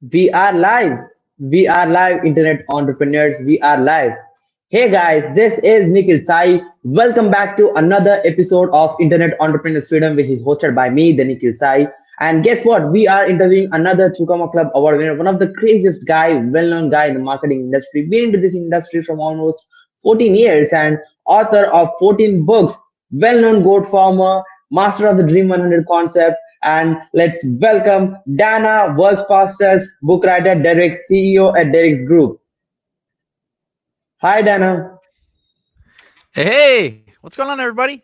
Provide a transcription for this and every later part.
We are live. We are live, internet entrepreneurs. We are live. Hey guys, this is Nikhil Sai. Welcome back to another episode of Internet Entrepreneurs Freedom, which is hosted by me, the Nikhil Sai. And guess what? We are interviewing another Chukama Club award winner, one of the craziest guy, well-known guy in the marketing industry, been into this industry from almost 14 years and author of 14 books, well-known goat farmer, master of the Dream 100 concept, and let's welcome Dana, world's fastest book writer, Derek, CEO at Derek's Group. Hi, Dana. Hey, what's going on, everybody?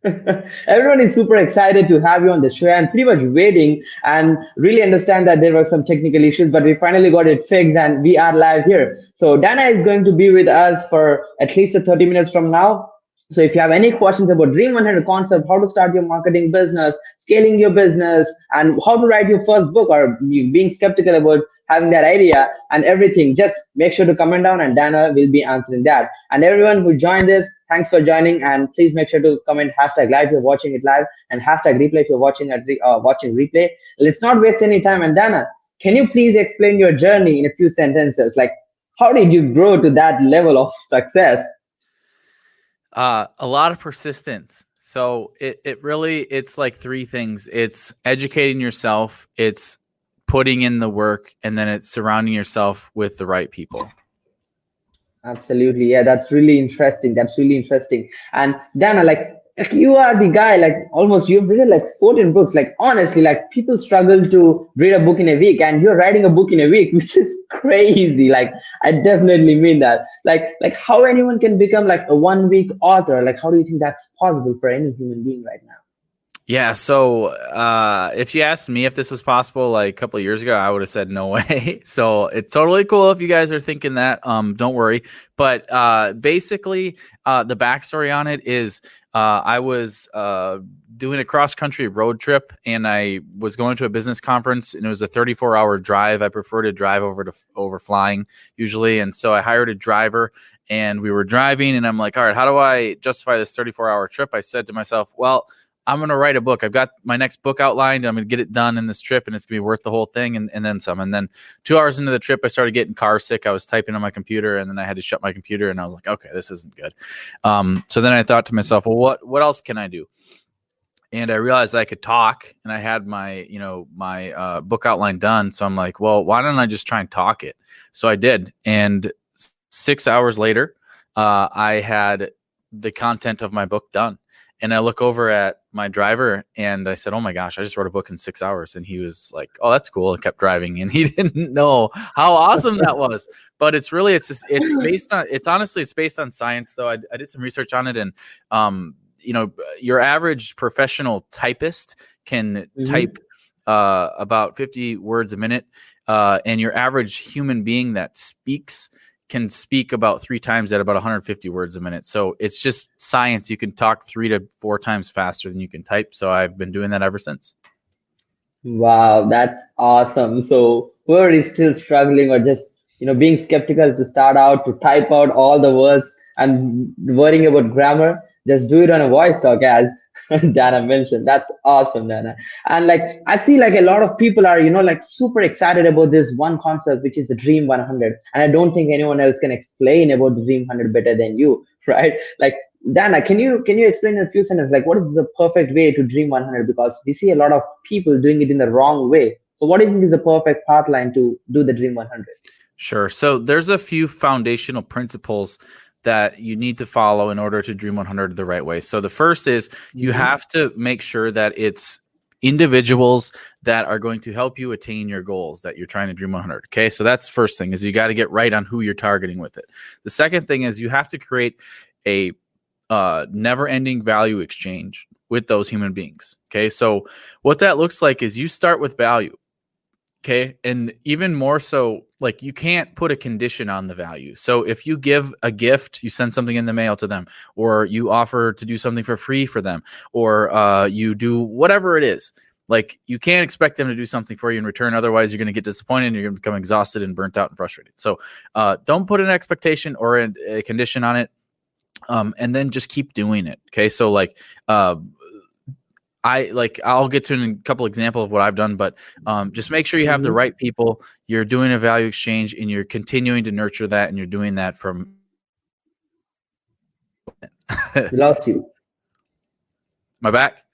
Everyone is super excited to have you on the show and pretty much waiting and really understand that there were some technical issues, but we finally got it fixed and we are live here. So Dana is going to be with us for at least 30 minutes from now. So if you have any questions about Dream 100 concept, how to start your marketing business, scaling your business, and how to write your first book, or you being skeptical about having that idea and everything, just make sure to comment down and Dana will be answering that. And everyone who joined this, thanks for joining. And please make sure to comment hashtag live if you're watching it live and hashtag replay if you're watching watching replay. Let's not waste any time. And Dana, can you please explain your journey in a few sentences? Like, how did you grow to that level of success? A lot of persistence. So it's like three things. It's educating yourself, it's putting in the work, and then it's surrounding yourself with the right people. Absolutely. Yeah, that's really interesting. That's really interesting. And Dana, like you are the guy, like almost you've written like 14 books. Like honestly, like people struggle to read a book in a week and you're writing a book in a week, which is crazy. Like I definitely mean that. Like how anyone can become like a 1 week author. Like how do you think that's possible for any human being right now? Yeah. So if you asked me if this was possible like a couple of years ago, I would have said no way. So it's totally cool if you guys are thinking that. Don't worry. But basically, the backstory on it is I was doing a cross-country road trip, and I was going to a business conference, and it was a 34-hour drive. I prefer to drive over flying usually, and so I hired a driver, and we were driving, and I'm like, all right, how do I justify this 34-hour trip? I said to myself, well, I'm going to write a book. I've got my next book outlined. I'm going to get it done in this trip, and it's going to be worth the whole thing and then some. And then 2 hours into the trip, I started getting car sick. I was typing on my computer, and then I had to shut my computer, and I was like, okay, this isn't good. So then I thought to myself, well, what else can I do? And I realized I could talk, and I had my book outline done. So I'm like, well, why don't I just try and talk it? So I did. And 6 hours later, I had the content of my book done. And I look over at my driver and I said, oh my gosh, I just wrote a book in 6 hours. And he was like, oh, that's cool. And kept driving. And he didn't know how awesome that was. But it's based on science though. I did some research on it, and your average professional typist can type about 50 words a minute. And your average human being that speaks can speak about 3 times at about 150 words a minute. So it's just science. You can talk 3 to 4 times faster than you can type. So I've been doing that ever since. Wow, that's awesome. So whoever is still struggling or just being skeptical to start out to type out all the words and worrying about grammar, just do it on a voice talk as Dana mentioned. That's awesome, Dana. And like I see like a lot of people are, like super excited about this one concept, which is the Dream 100. And I don't think anyone else can explain about the Dream 100 better than you, right? Like Dana, can you explain in a few sentences like what is the perfect way to Dream 100? Because we see a lot of people doing it in the wrong way. So what do you think is the perfect path line to do the Dream 100? Sure. So there's a few foundational principles that you need to follow in order to Dream 100 the right way. So the first is you have to make sure that it's individuals that are going to help you attain your goals that you're trying to Dream 100. Okay. So that's first thing is you got to get right on who you're targeting with it. The second thing is you have to create a never ending value exchange with those human beings. Okay. So what that looks like is you start with value. Okay. And even more so, like you can't put a condition on the value. So if you give a gift, you send something in the mail to them, or you offer to do something for free for them, or you do whatever it is, like you can't expect them to do something for you in return. Otherwise, you're going to get disappointed and you're going to become exhausted and burnt out and frustrated. So don't put an expectation or a condition on it. And then just keep doing it. Okay. So like I'll get to a couple examples of what I've done, but just make sure you have the right people. You're doing a value exchange, and you're continuing to nurture that, and you're doing that from. We lost you. My back.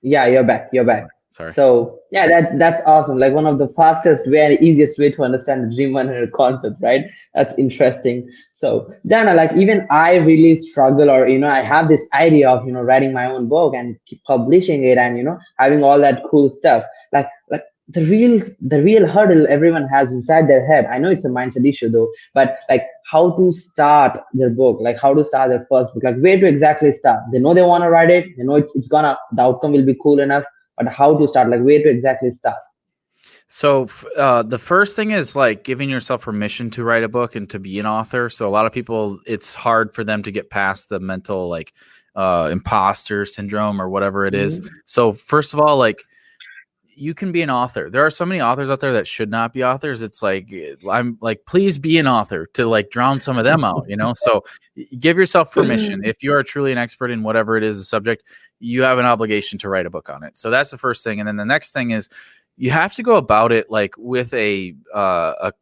Yeah, you're back. You're back. Sorry. So yeah, that's awesome. Like one of the fastest way and easiest way to understand the Dream 100 concept, right? That's interesting. So Dana, like even I really struggle, or I have this idea of writing my own book and keep publishing it, and having all that cool stuff. Like the real hurdle everyone has inside their head. I know it's a mindset issue though, but like how to start their book, like how to start their first book, like where to exactly start. They know they want to write it, they know it's gonna, the outcome will be cool enough, but how to start, like where to exactly start. So the first thing is like giving yourself permission to write a book and to be an author. So a lot of people, it's hard for them to get past the mental like imposter syndrome or whatever it is. So first of all, like you can be an author. There are so many authors out there that should not be authors. It's like, I'm like, please be an author, to like drown some of them out, So give yourself permission. If you are truly an expert in whatever it is, the subject, you have an obligation to write a book on it. So that's the first thing. And then the next thing is you have to go about it like with a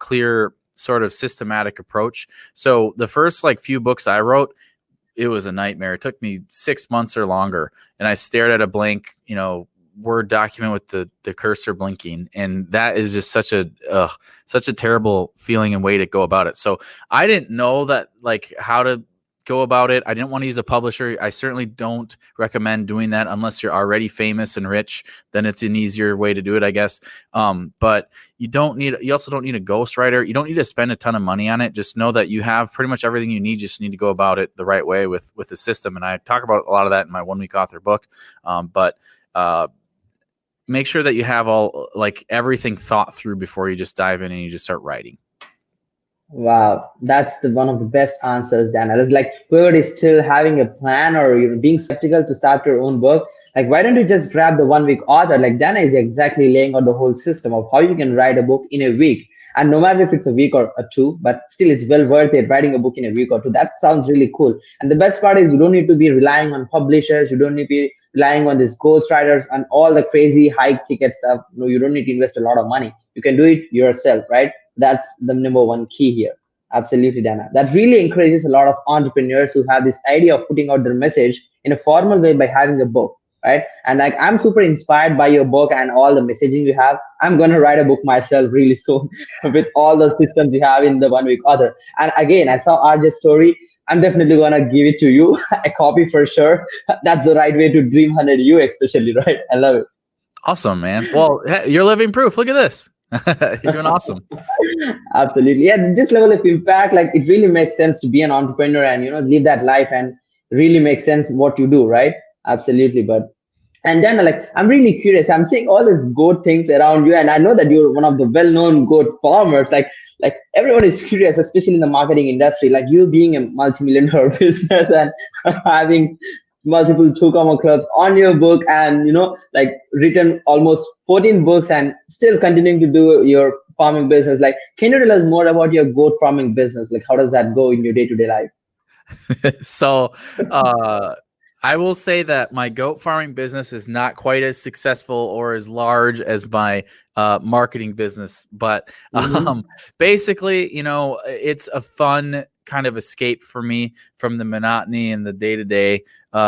clear sort of systematic approach. So the first like few books I wrote, it was a nightmare. It took me 6 months or longer. And I stared at a blank, Word document with the cursor blinking, and that is just such a terrible feeling and way to go about it. So I didn't know that, like, how to go about it. I didn't want to use a publisher. I certainly don't recommend doing that unless you're already famous and rich. Then it's an easier way to do it, I guess. But you also don't need a ghostwriter. You don't need to spend a ton of money on it. Just know that you have pretty much everything you need. You just need to go about it the right way with the system. And I talk about a lot of that in my 1 week author book. But make sure that you have all like everything thought through before you just dive in and you just start writing. Wow, that's one of the best answers, Dana. It's like whoever is still having a plan, or being skeptical to start your own book, like why don't you just grab the 1 week author? Like Dana is exactly laying out the whole system of how you can write a book in a week. And no matter if it's a week or two, but still it's well worth it writing a book in a week or two. That sounds really cool. And the best part is you don't need to be relying on publishers. You don't need to be relying on these ghostwriters and all the crazy high ticket stuff. No, you don't need to invest a lot of money. You can do it yourself, right? That's the number one key here. Absolutely, Dana. That really encourages a lot of entrepreneurs who have this idea of putting out their message in a formal way by having a book, right? And like I'm super inspired by your book and all the messaging you have. I'm gonna write a book myself really soon with all the systems you have in the 1 week author. And again, I saw RJ's story. I'm definitely gonna give it to you, a copy for sure. That's the right way to dream 100 you, especially, right? I love it. Awesome, man. Well, you're living proof. Look at this. You're doing awesome. Absolutely. Yeah, this level of impact, like it really makes sense to be an entrepreneur and live that life and really makes sense what you do, right? Absolutely. And then like I'm really curious. I'm seeing all these goat things around you, and I know that you're one of the well-known goat farmers. Like everyone is curious, especially in the marketing industry. Like you being a multi-million-dollar business and having multiple two comma clubs on your book, and like written almost 14 books and still continuing to do your farming business. Like can you tell us more about your goat farming business? Like how does that go in your day-to-day life? So I will say that my goat farming business is not quite as successful or as large as my marketing business, but basically, it's a fun kind of escape for me from the monotony and the day-to-day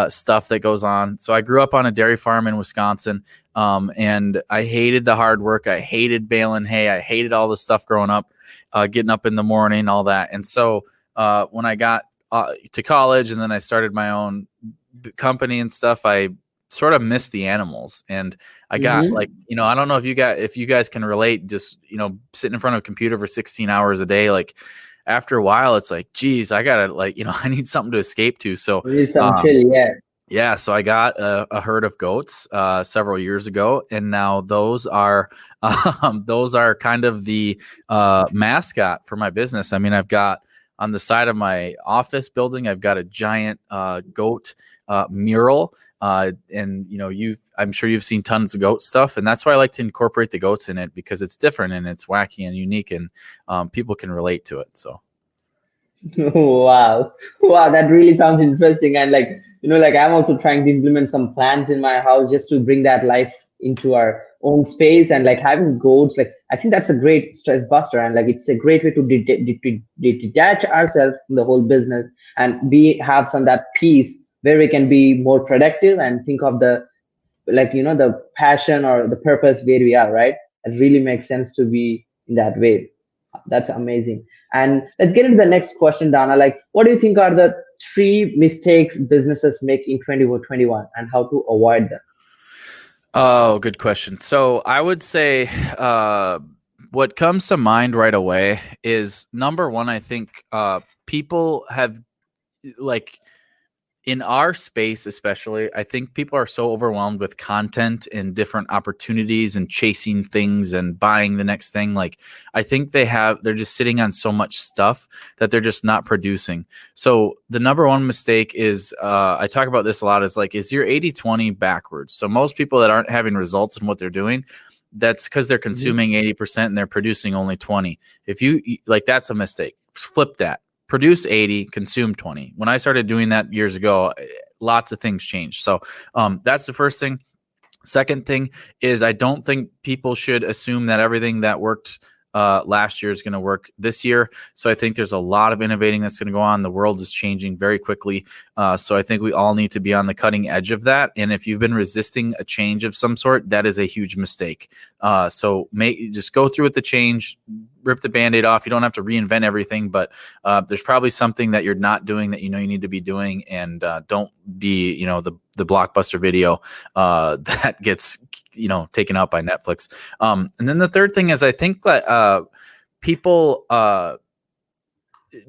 stuff that goes on. So I grew up on a dairy farm in Wisconsin, and I hated the hard work. I hated baling hay. I hated all the stuff growing up, getting up in the morning, all that. And so when I got to college and then I started my own company and stuff, I sort of missed the animals. And I got like, I don't know if you guys can relate, just, sitting in front of a computer for 16 hours a day, like after a while, it's like, geez, I gotta like, I need something to escape to. So yeah. So I got a herd of goats several years ago, and now those are kind of the mascot for my business. I mean, I've got on the side of my office building, I've got a giant goat mural, and I'm sure you've seen tons of goat stuff, and that's why I like to incorporate the goats in it, because it's different and it's wacky and unique, and people can relate to it. So wow, that really sounds interesting. And like like I'm also trying to implement some plans in my house just to bring that life into our own space, and like having goals. Like I think that's a great stress buster, and like it's a great way to detach ourselves from the whole business and be have some that peace where we can be more productive and think of the like the passion or the purpose where we are, right? It really makes sense to be in that way. That's amazing. And let's get into the next question, Dana. Like, what do you think are the three mistakes businesses make in 2021 and how to avoid them? Oh, good question. So I would say what comes to mind right away is number one, I think people have like in our space, especially, I think people are so overwhelmed with content and different opportunities and chasing things and buying the next thing. Like, I think they're just sitting on so much stuff that they're just not producing. So the number one mistake is, I talk about this a lot, is like, is your 80-20 backwards? So most people that aren't having results in what they're doing, that's because they're consuming 80% and they're producing only 20. If you like, that's a mistake. Flip that. Produce 80, consume 20. When I started doing that years ago, lots of things changed. So that's the first thing. Second thing is, I don't think people should assume that everything that worked last year is going to work this year. So I think there's a lot of innovating that's going to go on. The world is changing very quickly. So I think we all need to be on the cutting edge of that. And if you've been resisting a change of some sort, that is a huge mistake. So just go through with the change, rip the Band-Aid off. You don't have to reinvent everything, but there's probably something that you're not doing that you need to be doing, and don't be the blockbuster video that gets taken out by Netflix. And then the third thing is, I think that people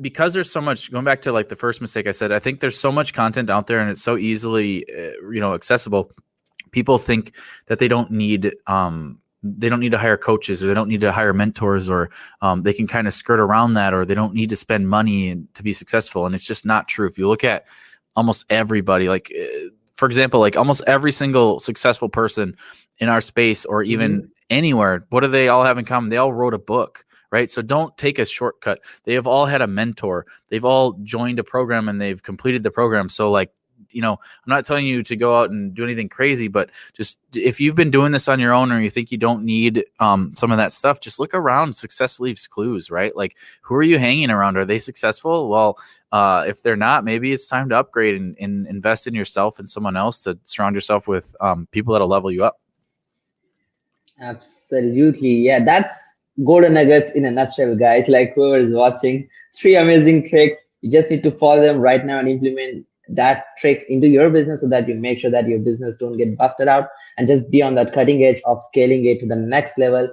because there's so much, going back to like the first mistake I said, I think there's so much content out there and it's so easily accessible. People think that they don't need to hire coaches, or they don't need to hire mentors, or they can kind of skirt around that, or they don't need to spend money to be successful. And it's just not true. If you look at almost everybody, like for example, like almost every single successful person in our space, or even anywhere, what do they all have in common? They all wrote a book, right? So don't take a shortcut. They have all had a mentor. They've all joined a program and they've completed the program. So like, I'm not telling you to go out and do anything crazy, but just if you've been doing this on your own, or you think you don't need some of that stuff, just look around. Success leaves clues, right? Like, who are you hanging around? Are they successful? Well, if they're not, maybe it's time to upgrade and invest in yourself and someone else, to surround yourself with people that'll level you up. Absolutely. Yeah, that's golden nuggets in a nutshell, guys. Like whoever is watching, three amazing tricks. You just need to follow them right now and implement that tricks into your business, so that you make sure that your business don't get busted out, and just be on that cutting edge of scaling it to the next level,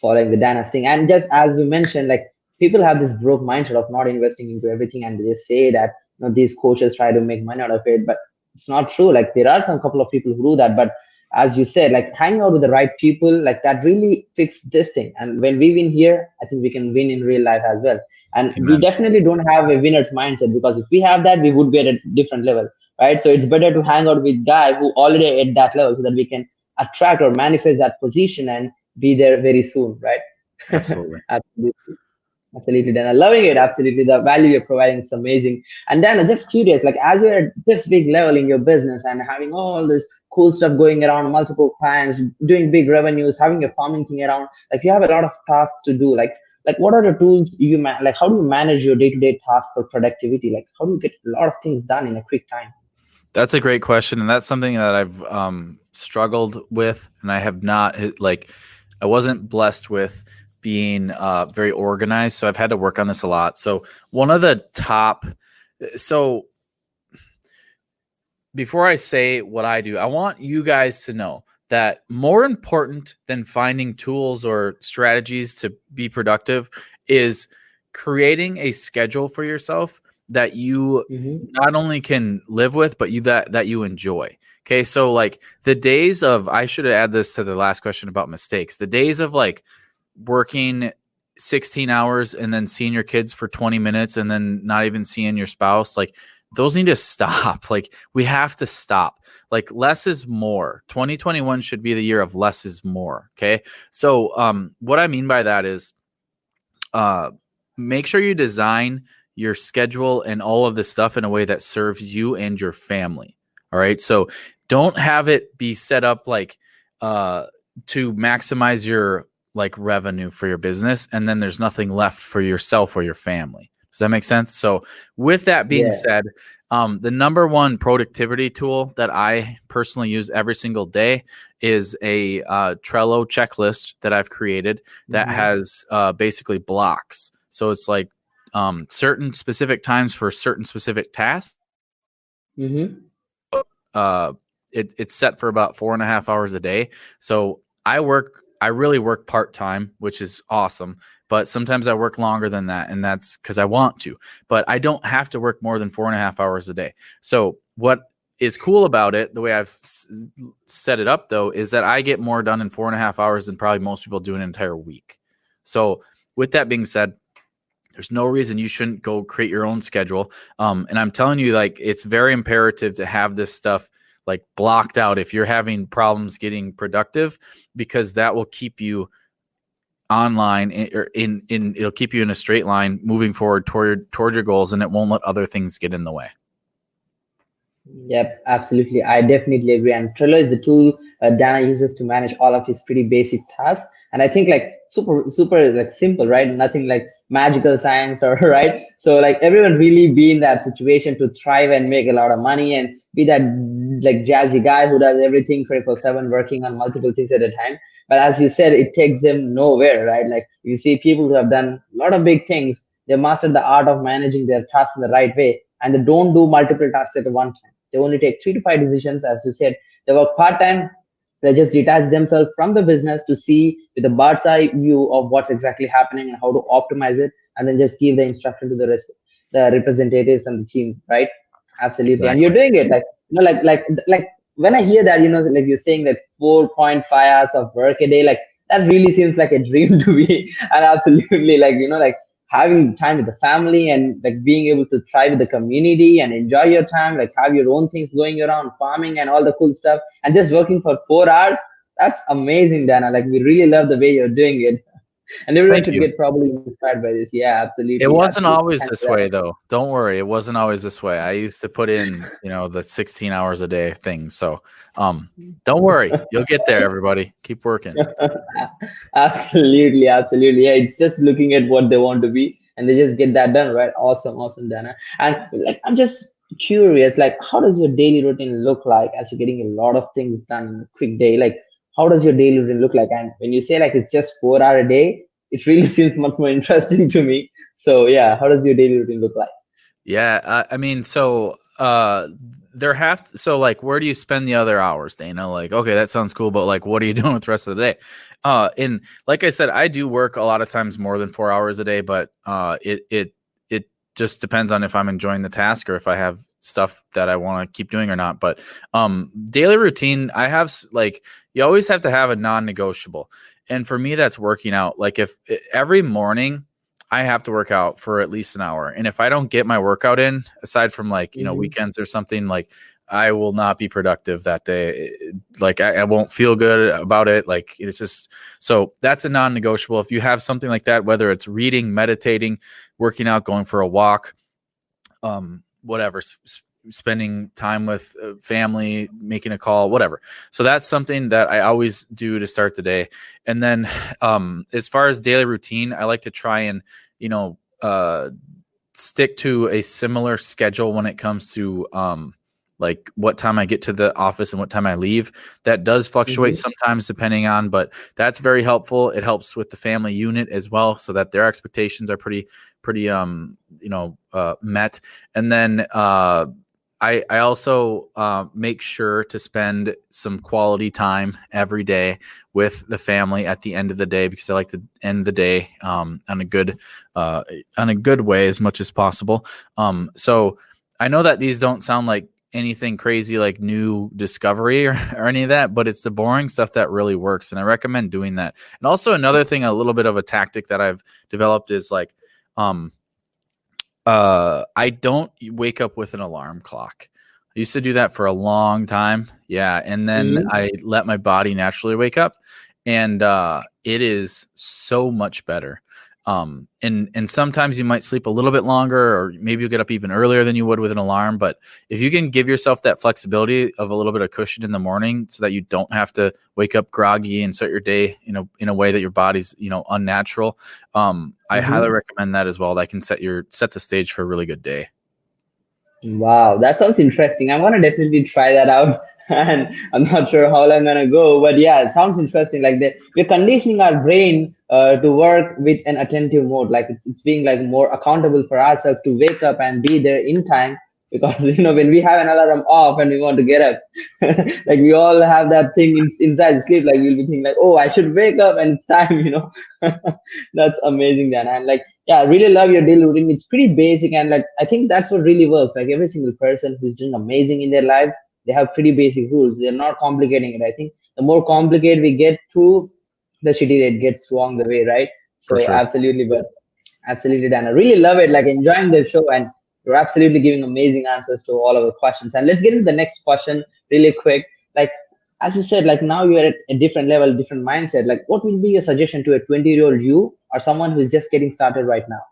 following the Dana's thing. And just as we mentioned, like people have this broke mindset of not investing into everything, and they just say that these coaches try to make money out of it, but it's not true. Like there are some couple of people who do that, but as you said, like hanging out with the right people, like that really fix this thing. And when we win here, I think we can win in real life as well. And Amen. We definitely don't have a winner's mindset, because if we have that, we would be at a different level, right? So it's better to hang out with guy who already at that level, so that we can attract or manifest that position and be there very soon, right? Absolutely. Absolutely. Absolutely, Dan. I'm loving it. Absolutely. The value you're providing is amazing. And then I'm just curious, like as you're at this big level in your business and having all this cool stuff going around, multiple clients, doing big revenues, having a farming thing around, like you have a lot of tasks to do. Like what are the tools like how do you manage your day-to-day tasks for productivity? Like how do you get a lot of things done in a quick time? That's a great question. And that's something that I've struggled with, and I have not I wasn't blessed with being very organized. So I've had to work on this a lot. So before I say what I do, I want you guys to know that more important than finding tools or strategies to be productive is creating a schedule for yourself that you not only can live with, but that you enjoy. Okay. So like the days of, I should add this to the last question about mistakes, the days of like working 16 hours and then seeing your kids for 20 minutes and then not even seeing your spouse, like those need to stop. Like we have to stop. Like less is more. 2021 should be the year of less is more. Okay. So what I mean by that is make sure you design your schedule and all of this stuff in a way that serves you and your family. All right. So don't have it be set up like to maximize your like revenue for your business, and then there's nothing left for yourself or your family. Does that make sense? So with that being said, the number one productivity tool that I personally use every single day is a Trello checklist that I've created that has basically blocks. So it's like certain specific times for certain specific tasks. It's set for about 4.5 hours a day. So I really work part-time, which is awesome. But sometimes I work longer than that, and that's because I want to. But I don't have to work more than 4.5 hours a day. So what is cool about it, the way I've set it up, though, is that I get more done in 4.5 hours than probably most people do an entire week. So with that being said, there's no reason you shouldn't go create your own schedule. And I'm telling you, like, it's very imperative to have this stuff like blocked out if you're having problems getting productive, because that will keep you online or it'll keep you in a straight line moving forward toward your goals, and it won't let other things get in the way. Yep, absolutely. I definitely agree. And Trello is the tool Dana uses to manage all of his pretty basic tasks. And I think like super like simple, right? Nothing like magical science or right. So like everyone really be in that situation to thrive and make a lot of money and be that like jazzy guy who does everything 24/7, working on multiple things at a time. But as you said, it takes them nowhere, right? Like you see people who have done a lot of big things, they mastered the art of managing their tasks in the right way, and they don't do multiple tasks at one time. They only take 3 to 5 decisions, as you said. They work part-time. They just detach themselves from the business to see with a bird's eye view of what's exactly happening and how to optimize it, and then just give the instruction to the rest, the representatives and the team, right? Absolutely. Exactly. And you're doing it like, you know, like when I hear that, you know, like you're saying that 4.5 hours of work a day, like that really seems like a dream to me. And absolutely, like, you know, like having time with the family and like being able to thrive with the community and enjoy your time, like have your own things going around, farming and all the cool stuff, and just working for 4 hours. That's amazing, Dana. Like we really love the way you're doing it. And everyone should get probably inspired by this. Yeah, absolutely. It wasn't always this way, though. Don't worry. It wasn't always this way. I used to put in, you know, the 16 hours a day thing. So don't worry. You'll get there, everybody. Keep working. Absolutely. Yeah, it's just looking at what they want to be and they just get that done, right? Awesome, Dana. And like, I'm just curious, like, how does your daily routine look like as you're getting a lot of things done in a quick day? Like, how does your daily routine look like? And when you say like it's just 4 hours a day, it really seems much more interesting to me. So yeah, how does your daily routine look like? Yeah, I mean, so so like, where do you spend the other hours, Dana? Like, okay, that sounds cool, but like, what are you doing with the rest of the day? And like I said, I do work a lot of times more than 4 hours a day, but it just depends on if I'm enjoying the task or if I have stuff that I want to keep doing or not. But daily routine, I have like, you always have to have a non-negotiable. And for me, that's working out. Like if every morning I have to work out for at least an hour. And if I don't get my workout in, aside from like, you know, weekends or something, like I will not be productive that day. Like I won't feel good about it. Like it's just, so that's a non-negotiable. If you have something like that, whether it's reading, meditating, working out, going for a walk, whatever, spending time with family, making a call, whatever. So that's something that I always do to start the day. And then as far as daily routine, I like to try and, you know, stick to a similar schedule when it comes to like what time I get to the office and what time I leave. That does fluctuate sometimes depending on, but that's very helpful. It helps with the family unit as well, so that their expectations are pretty met. And then I also make sure to spend some quality time every day with the family at the end of the day, because I like to end the day on a good way as much as possible. So I know that these don't sound like anything crazy like new discovery or any of that, but it's the boring stuff that really works, and I recommend doing that. And also another thing, a little bit of a tactic that I've developed is like I don't wake up with an alarm clock. I used to do that for a long time. Yeah. And then I let my body naturally wake up, and it is so much better. And sometimes you might sleep a little bit longer, or maybe you'll get up even earlier than you would with an alarm. But if you can give yourself that flexibility of a little bit of cushion in the morning so that you don't have to wake up groggy and start your day, in a way that your body's, unnatural. I highly recommend that as well. That can set the stage for a really good day. Wow, that sounds interesting. I'm gonna definitely try that out, and I'm not sure how long I'm gonna go, but yeah, it sounds interesting. Like we're conditioning our brain to work with an attentive mode. Like it's being like more accountable for ourselves to wake up and be there in time. Because when we have an alarm off and we want to get up, like we all have that thing inside sleep. Like we'll be thinking like, oh, I should wake up and it's time. That's amazing, Dan. And like, yeah, I really love your daily routine. It's pretty basic, and like I think that's what really works. Like every single person who's doing amazing in their lives, they have pretty basic rules. They're not complicating it. I think the more complicated we get to, the shittier it gets along the way, right? For So sure. absolutely, Dan. I really love it. Like enjoying the show, and you're absolutely giving amazing answers to all of the questions. And let's get into the next question really quick. Like as you said, like now you're at a different level, different mindset. Like what will be your suggestion to a 20-year-old you or someone who's just getting started right now?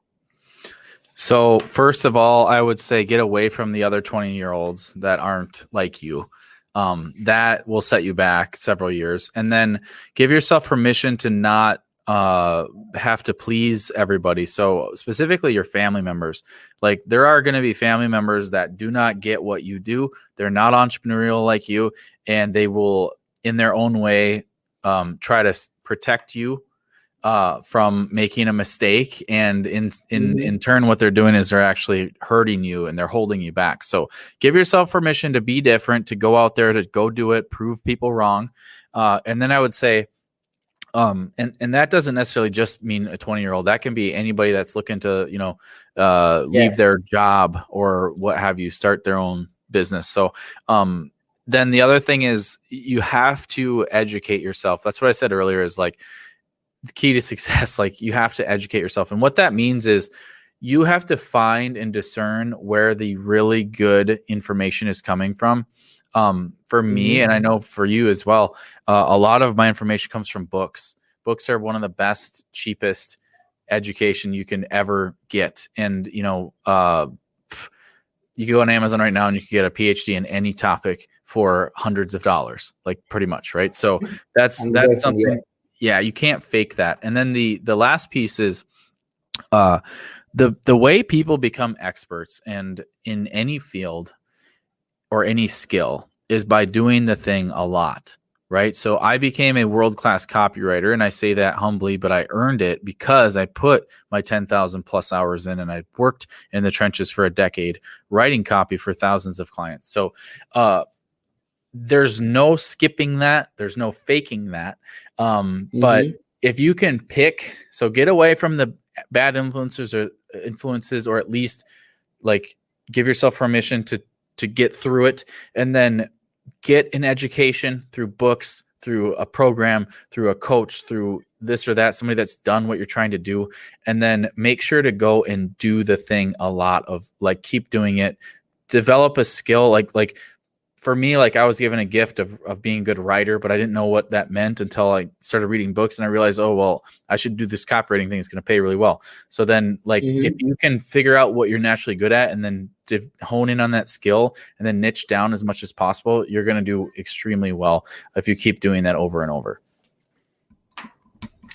So first of all, I would say get away from the other 20-year-olds that aren't like you. That will set you back several years. And then give yourself permission to not have to please everybody. So specifically your family members. Like there are going to be family members that do not get what you do. They're not entrepreneurial like you, and they will, in their own way, try to protect you from making a mistake. And in turn, what they're doing is they're actually hurting you and they're holding you back. So give yourself permission to be different, to go out there, to go do it, prove people wrong. And then I would say, and that doesn't necessarily just mean a 20-year-old. That can be anybody that's looking to, leave their job or what have you, start their own business. So, then the other thing is you have to educate yourself. That's what I said earlier, is like the key to success. Like you have to educate yourself. And what that means is you have to find and discern where the really good information is coming from. For me, and I know for you as well, a lot of my information comes from books. Books are one of the best, cheapest education you can ever get. And, you can go on Amazon right now and you can get a PhD in any topic for hundreds of dollars, like pretty much. Right. So that's something, you can't fake that. And then the last piece is, the way people become experts and in any field or any skill is by doing the thing a lot, right? So I became a world-class copywriter, and I say that humbly, but I earned it because I put my 10,000 plus hours in, and I worked in the trenches for a decade writing copy for thousands of clients. So there's no skipping that. There's no faking that. But if you can pick, so get away from the bad influences, or at least like give yourself permission to get through it, and then get an education through books, through a program, through a coach, through this or that, somebody that's done what you're trying to do. And then make sure to go and do the thing a lot of, like, keep doing it, develop a skill. Like for me, like I was given a gift of being a good writer, but I didn't know what that meant until I started reading books, and I realized, oh, well, I should do this copywriting thing. It's going to pay really well. So then if you can figure out what you're naturally good at and then hone in on that skill and then niche down as much as possible, you're going to do extremely well if you keep doing that over and over.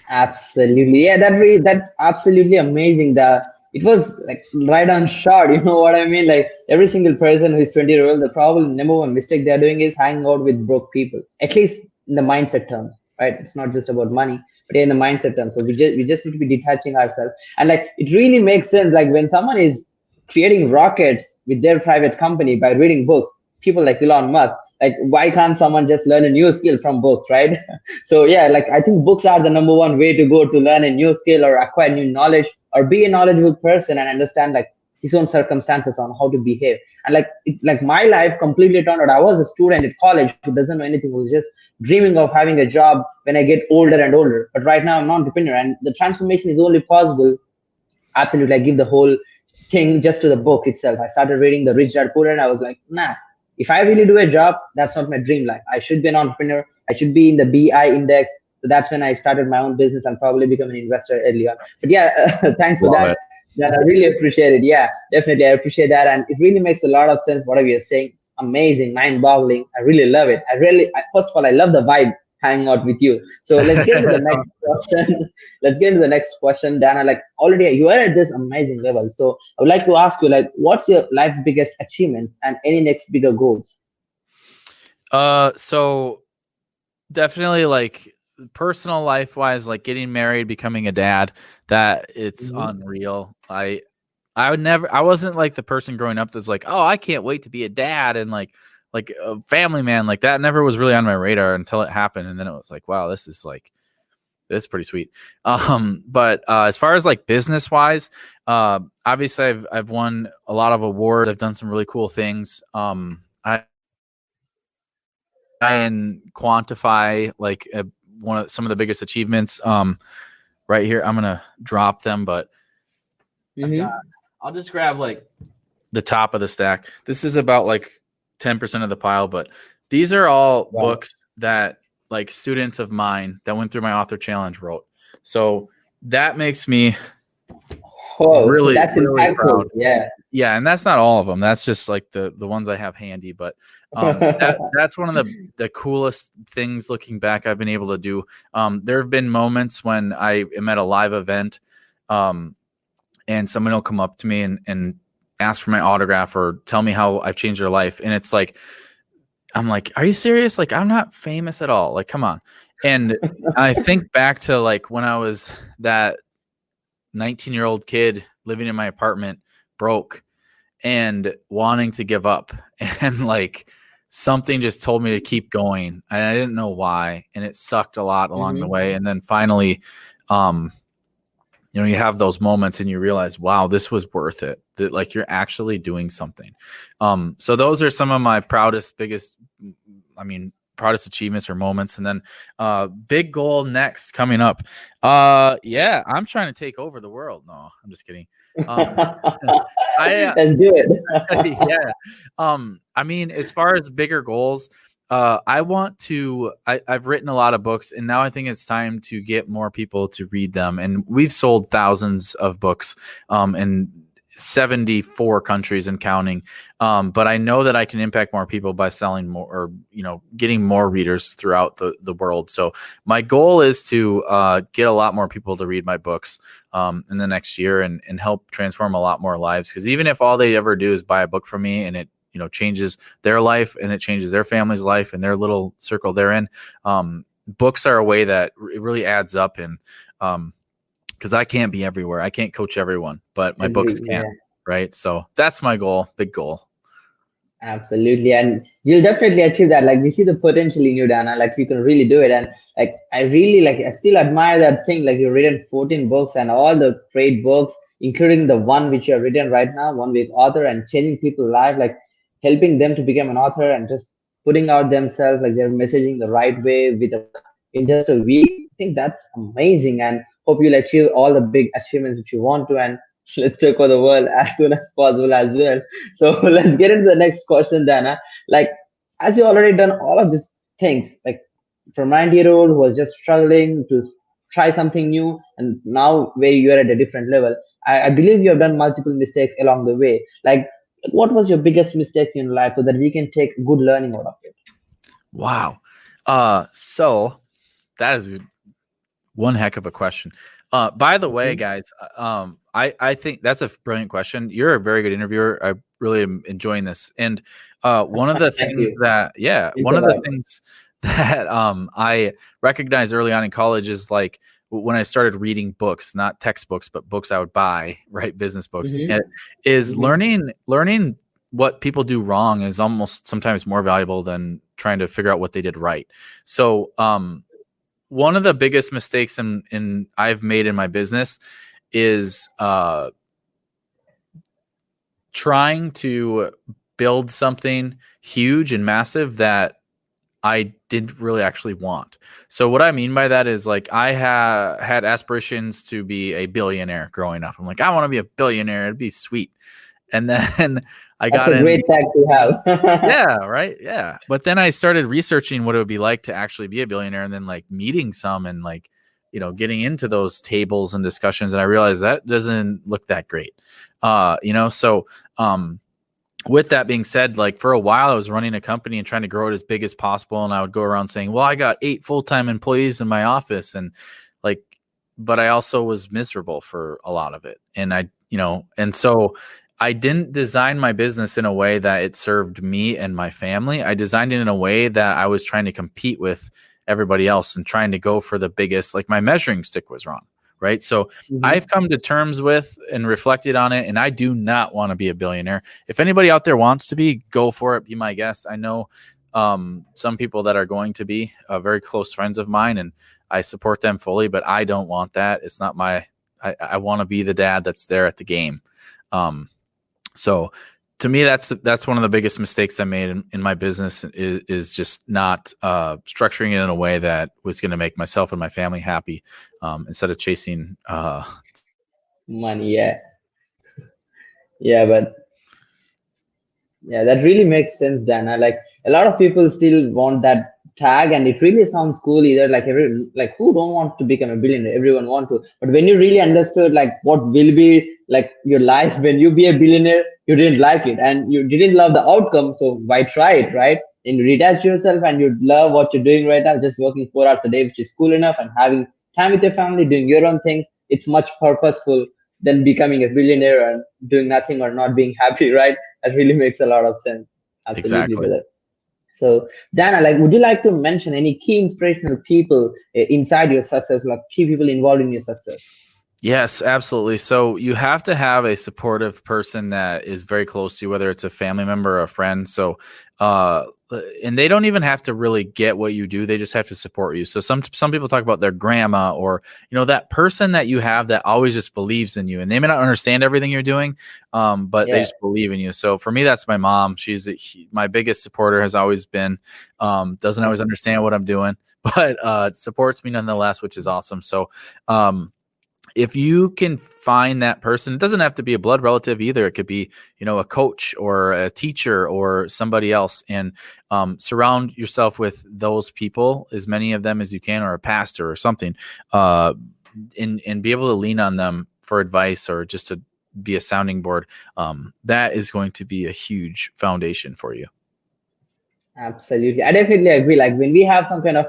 Absolutely. Yeah, that's absolutely amazing. It was like right on shot, you know what I mean? Like every single person who is 20-year-old, the probably number one mistake they're doing is hanging out with broke people, at least in the mindset terms, right? It's not just about money, but in the mindset terms. So we just need to be detaching ourselves. And like it really makes sense. Like when someone is creating rockets with their private company by reading books, people like Elon Musk, like why can't someone just learn a new skill from books, right? So yeah, like I think books are the number one way to go to learn a new skill or acquire new knowledge or be a knowledgeable person and understand like his own circumstances on how to behave. And like my life completely turned out. I was a student at college who doesn't know anything, who's just dreaming of having a job when I get older and older. But right now I'm an entrepreneur, and the transformation is only possible. Absolutely, I give the whole thing just to the book itself. I started reading The Rich Dad Poor Dad, and I was like, nah, if I really do a job, that's not my dream life. I should be an entrepreneur. I should be in the BI index. So that's when I started my own business and probably become an investor early on. But yeah, thanks for Love that. it. That I really appreciate it. Yeah, definitely. I appreciate that. And it really makes a lot of sense, whatever you're saying. It's amazing, mind boggling. I really love it. First of all, I love the vibe hanging out with you. So let's get into the That's next awesome. question. Let's get into the next question, Dana. Like already you are at this amazing level. So I would like to ask you, like, what's your life's biggest achievements and any next bigger goals? So definitely like personal life wise, like getting married, becoming a dad, that it's Hmm. unreal. I wasn't like the person growing up that's like, oh, I can't wait to be a dad and like a family man. Like that never was really on my radar until it happened. And then it was like, wow, this is pretty sweet. But as far as like business wise, obviously I've won a lot of awards. I've done some really cool things. I and quantify like some of the biggest achievements. Right here, I'm gonna drop them, but Hmm. I'll just grab like the top of the stack. This is about like 10% of the pile, but these are all Wow. books that like students of mine that went through my author challenge wrote. So that makes me Oh, really, that's really impactful. proud. Yeah. Yeah, and that's not all of them. That's just like the ones I have handy. But that's one of the coolest things looking back I've been able to do. There have been moments when I am at a live event, and someone will come up to me and ask for my autograph or tell me how I've changed their life, and it's like I'm like, are you serious? Like I'm not famous at all. Like come on. And I think back to like when I was that 19-year-old kid living in my apartment, broke and wanting to give up, and like something just told me to keep going and I didn't know why, and it sucked a lot along the Hmm. way. And then finally you have those moments and you realize, wow, this was worth it, that like you're actually doing something. So those are some of my proudest achievements or moments. And then big goal next coming up. Yeah, I'm trying to take over the world. No, I'm just kidding. um I Let's do it. yeah. I mean, as far as bigger goals, I've written a lot of books, and now I think it's time to get more people to read them. And we've sold thousands of books in 74 countries and counting. But I know that I can impact more people by selling more, or getting more readers throughout the world. So my goal is to get a lot more people to read my books in the next year, and help transform a lot more lives. Because even if all they ever do is buy a book from me and it changes their life and it changes their family's life and their little circle they're in, books are a way that it really adds up. And because I can't be everywhere, I can't coach everyone, but my books Agree. can. Yeah. Right. So that's my goal. Big goal. Absolutely, and you'll definitely achieve that. Like we see the potential in you, Dana. Like you can really do it, and like I really like. I still admire that thing. Like you've written 14 books and all the great books, including the one which you have written right now, One Week Author, and changing people's life, like helping them to become an author and just putting out themselves like they're messaging the right way with a book in just a week. I think that's amazing, and hope you'll achieve all the big achievements which you want to, and let's take over the world as soon as possible as well. So let's get into the next question, Dana. Like, as you already done all of these things, like from 90-year-old who was just struggling to try something new, and now where you are at a different level, I believe you have done multiple mistakes along the way. Like, what was your biggest mistake in life so that we can take good learning out of it? Wow. So that is one heck of a question. By the way, Mhm. guys, I think that's a brilliant question. You're a very good interviewer. I really am enjoying this. And one of the Thank things you. that, Means a lot. that I recognized early on in college is like when I started reading books, not textbooks, but books I would buy, right? Business books, Hmm. and is Hmm. learning what people do wrong is almost sometimes more valuable than trying to figure out what they did right. So, one of the biggest mistakes in I've made in my business is trying to build something huge and massive that I didn't really actually want. So what I mean by that is like I had aspirations to be a billionaire growing up. I'm like, I want to be a billionaire. It'd be sweet. And then I That's got a in. great tag to have. Yeah, right. Yeah. But then I started researching what it would be like to actually be a billionaire, and then like meeting some and like, getting into those tables and discussions. And I realized that doesn't look that great. So with that being said, like for a while I was running a company and trying to grow it as big as possible. And I would go around saying, well, I got 8 full-time employees in my office. And like, but I also was miserable for a lot of it. And and so I didn't design my business in a way that it served me and my family. I designed it in a way that I was trying to compete with everybody else and trying to go for the biggest, like my measuring stick was wrong. Right. So I've come to terms with and reflected on it. And I do not want to be a billionaire. If anybody out there wants to be, go for it. Be my guest. I know some people that are going to be very close friends of mine, and I support them fully, but I don't want that. It's not I want to be the dad that's there at the game. So to me, that's one of the biggest mistakes I made in my business is just not structuring it in a way that was going to make myself and my family happy, instead of chasing Money. But that really makes sense, Dana. Like a lot of people still want that tag, and it really sounds cool either. Like who don't want to become a billionaire? Everyone want to. But when you really understood like what will be like your life when you be a billionaire, you didn't like it and you didn't love the outcome. So why try it, right? And you detach yourself and you love what you're doing right now, just working 4 hours a day, which is cool enough, and having time with your family, doing your own things. It's much purposeful than becoming a billionaire and doing nothing or not being happy, right? That really makes a lot of sense. Absolutely, exactly. brother. So, Dana, like, would you like to mention any key inspirational people inside your success, like key people involved in your success? Yes, absolutely. So you have to have a supportive person that is very close to you, whether it's a family member or a friend. So, and they don't even have to really get what you do. They just have to support you. So some people talk about their grandma or, that person that you have that always just believes in you, and they may not understand everything you're doing, but they just believe in you. So for me, that's my mom. She's my biggest supporter, has always been, doesn't always understand what I'm doing, but supports me nonetheless, which is awesome. So, if you can find that person, it doesn't have to be a blood relative either. It could be, a coach or a teacher or somebody else, and surround yourself with those people, as many of them as you can, or a pastor or something, and be able to lean on them for advice or just to be a sounding board. That is going to be a huge foundation for you. Absolutely. I definitely agree. Like when we have some kind of,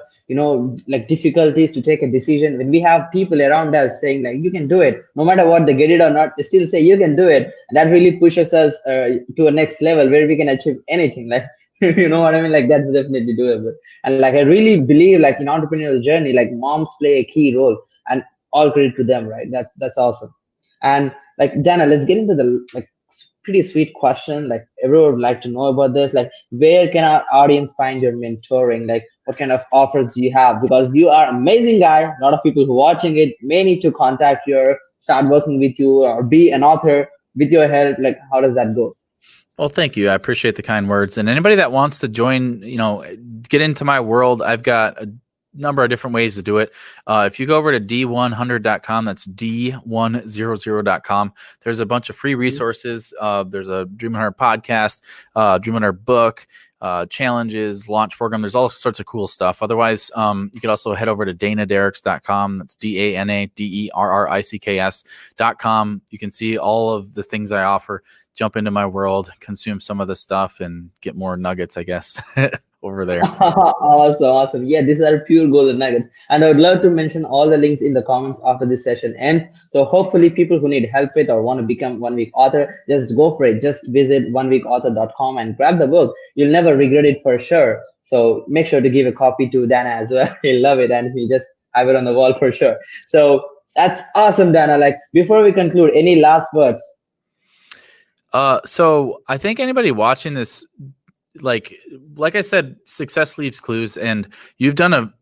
like difficulties to take a decision, when we have people around us saying like, you can do it, no matter what they get it or not, they still say you can do it. And that really pushes us to a next level where we can achieve anything. Like, you know what I mean? Like that's definitely doable. And like, I really believe like in entrepreneurial journey, like moms play a key role, and all credit to them, right? That's awesome. And like, Dana, let's get into the like pretty sweet question. Like everyone would like to know about this. Like, where can our audience find your mentoring? Like, what kind of offers do you have? Because you are an amazing guy. A lot of people who are watching it may need to contact you, or start working with you, or be an author with your help. Like, how does that go? Well, thank you. I appreciate the kind words. And anybody that wants to join, get into my world, I've got a number of different ways to do it. If you go over to d100.com, that's d100.com. There's a bunch of free resources. There's a Dream 100 podcast, Dream 100 book, challenges, launch program. There's all sorts of cool stuff. Otherwise, you could also head over to danaderricks.com. That's DANADERRICKS.com. You can see all of the things I offer. Jump into my world, consume some of the stuff, and get more nuggets, I guess, over there. Awesome. Yeah, these are pure golden nuggets. And I would love to mention all the links in the comments after this session ends. So hopefully people who need help with or want to become One Week Author, just go for it. Just visit oneweekauthor.com and grab the book. You'll never regret it for sure. So make sure to give a copy to Dana as well. He'll love it, and he'll just have it on the wall for sure. So that's awesome, Dana. Like before we conclude, any last words? So I think anybody watching this, like I said, success leaves clues, and you've done a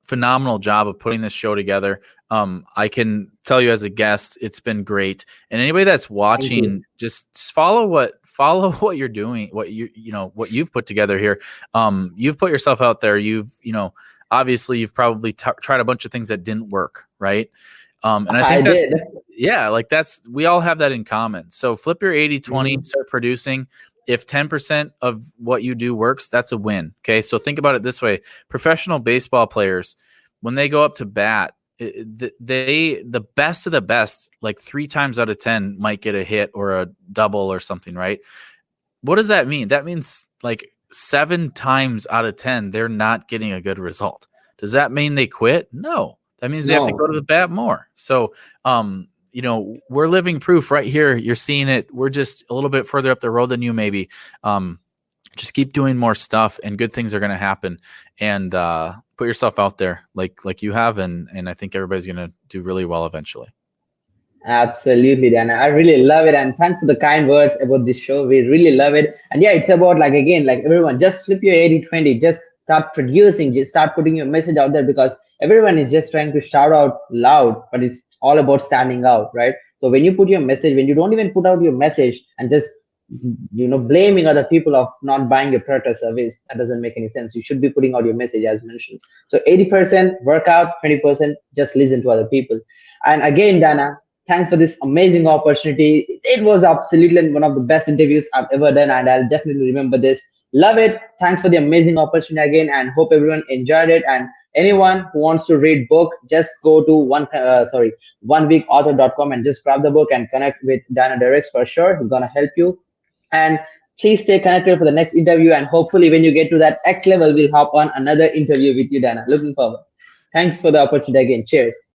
phenomenal job of putting this show together. I can tell you as a guest, it's been great. And anybody that's watching, just follow what you're doing, what what you've put together here. You've put yourself out there. Obviously you've probably tried a bunch of things that didn't work. Right. And I think Yeah, like we all have that in common. So flip your 80-20, Mhm. start producing. If 10% of what you do works, that's a win. Okay. So think about it this way. Professional baseball players, when they go up to bat, the best of the best, like 3 times out of 10 might get a hit or a double or something, right? What does that mean? That means like 7 times out of 10, they're not getting a good result. Does that mean they quit? No. That means they have to go to No. the bat more. So, we're living proof right here. You're seeing it. We're just a little bit further up the road than you, maybe. Just keep doing more stuff, and good things are going to happen. And put yourself out there, like you have, and I think everybody's going to do really well eventually. Absolutely, Dan. I really love it. And thanks for the kind words about this show. We really love it. And yeah, it's about like, again, like everyone, just flip your 80-20. Just start producing, just start putting your message out there, because everyone is just trying to shout out loud, but it's all about standing out, right? So when you put your message, when you don't even put out your message and just, blaming other people of not buying your product or service, that doesn't make any sense. You should be putting out your message as mentioned. So 80% workout, 20% just listen to other people. And again, Dana, thanks for this amazing opportunity. It was absolutely one of the best interviews I've ever done, and I'll definitely remember this. Love it. Thanks for the amazing opportunity again, and hope everyone enjoyed it. And anyone who wants to read book, just go to oneweekauthor.com and just grab the book and connect with Dana Derricks for sure. He's gonna help you. And please stay connected for the next interview. And hopefully, when you get to that X level, we'll hop on another interview with you, Dana. Looking forward. Thanks for the opportunity again. Cheers.